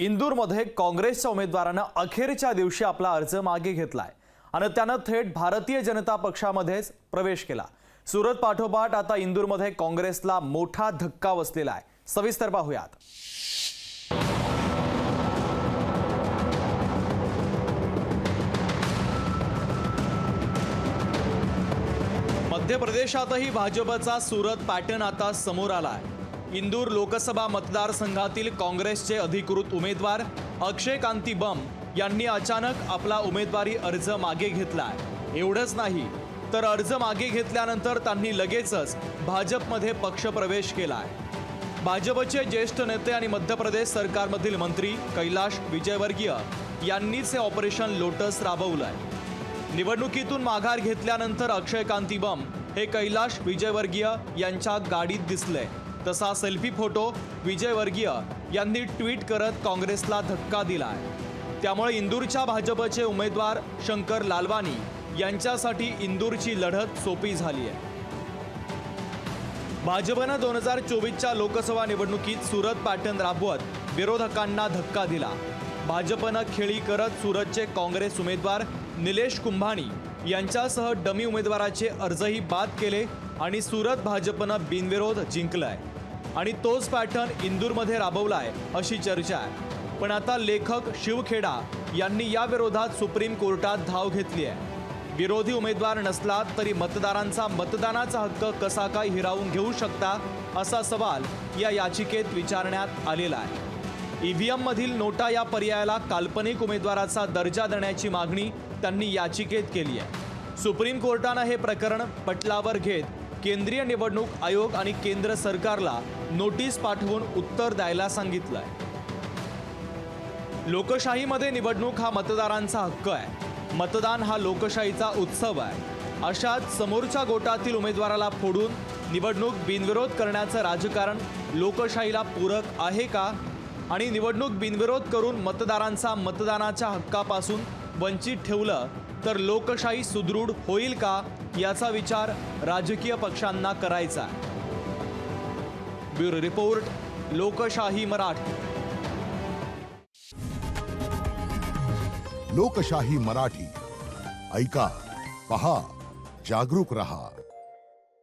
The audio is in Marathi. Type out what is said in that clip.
इंदूरमध्ये काँग्रेसच्या उमेदवारानं अखेरच्या दिवशी आपला अर्ज मागे घेतलाय आणि त्यानं थेट भारतीय जनता पक्षामध्येच प्रवेश केला। सुरत पाठोपाठ आता इंदूरमध्ये काँग्रेसला मोठा धक्का बसलेला आहे। सविस्तर पाहूयात। मध्य प्रदेशातही भाजपचा सुरत पॅटर्न आता समोर आलाय। इंदूर लोकसभा मतदारसंघातील काँग्रेसचे अधिकृत उमेदवार अक्षय कांती बम यांनी अचानक आपला उमेदवारी अर्ज मागे घेतलाय। एवढंच नाही तर अर्ज मागे घेतल्यानंतर त्यांनी लगेचच भाजपमध्ये पक्षप्रवेश केलाय। भाजपचे ज्येष्ठ नेते आणि मध्य प्रदेश सरकारमधील मंत्री कैलाश विजयवर्गीय यांनीच हे ऑपरेशन लोटस राबवलंय। निवडणुकीतून माघार घेतल्यानंतर अक्षय कांती बम हे कैलाश विजयवर्गीय यांच्या गाडीत दिसले। तसा सेल्फी फोटो विजयवर्गीय यांनी ट्विट करत काँग्रेसला धक्का दिलाय। त्यामुळे इंदूरच्या भाजपचे उमेदवार शंकर लालवानी यांच्यासाठी इंदूरची लढत सोपी झाली आहे। भाजपनं 2024च्या लोकसभा निवडणुकीत सुरत पॅटर्न राबवत विरोधकांना धक्का दिला। भाजपनं खेळी करत सुरतचे काँग्रेस उमेदवार निलेश कुंभाणी यांच्यासह डमी उमेदवाराचे अर्जही बाद केले आणि सुरत भाजपनं बिनविरोध जिंकलाय आणि तोच पॅटर्न इंदूरमध्ये राबवलाय अशी चर्चा आहे। पण आता लेखक शिवखेडा यांनी या विरोधात सुप्रीम कोर्टात धाव घेतली आहे। विरोधी उमेदवार नसला तरी मतदारांचा मतदानाचा हक्क कसा काय हिरावून घेऊ शकता असा सवाल या याचिकेत विचारण्यात आलेला आहे। ईव्हीएम मधील नोटा या पर्यायाला काल्पनिक उमेदवाराचा दर्जा देण्याची मागणी त्यांनी याचिकेत केली आहे। सुप्रीम कोर्टाने हे प्रकरण पटलावर घेत केंद्रीय निवडणूक आयोग आणि केंद्र सरकारला नोटीस पाठवून उत्तर द्यायला सांगितलंय। लोकशाहीमध्ये निवडणूक हा मतदारांचा हक्क आहे। मतदान हा लोकशाहीचा उत्सव आहे। अशात समोरच्या गोटातील उमेदवाराला फोडून निवडणूक बिनविरोध करण्याचं राजकारण लोकशाहीला पूरक आहे का? आणि निवडणूक बिनविरोध करून मतदारांचा मतदानाच्या हक्कापासून वंचित ठेवलं तर लोकशाही सुदृढ होईल का याचा विचार राजकीय पक्षांना करायचा आहे। ब्युरो रिपोर्ट, लोकशाही मराठी। लोकशाही मराठी ऐका, पहा, जागरूक रहा।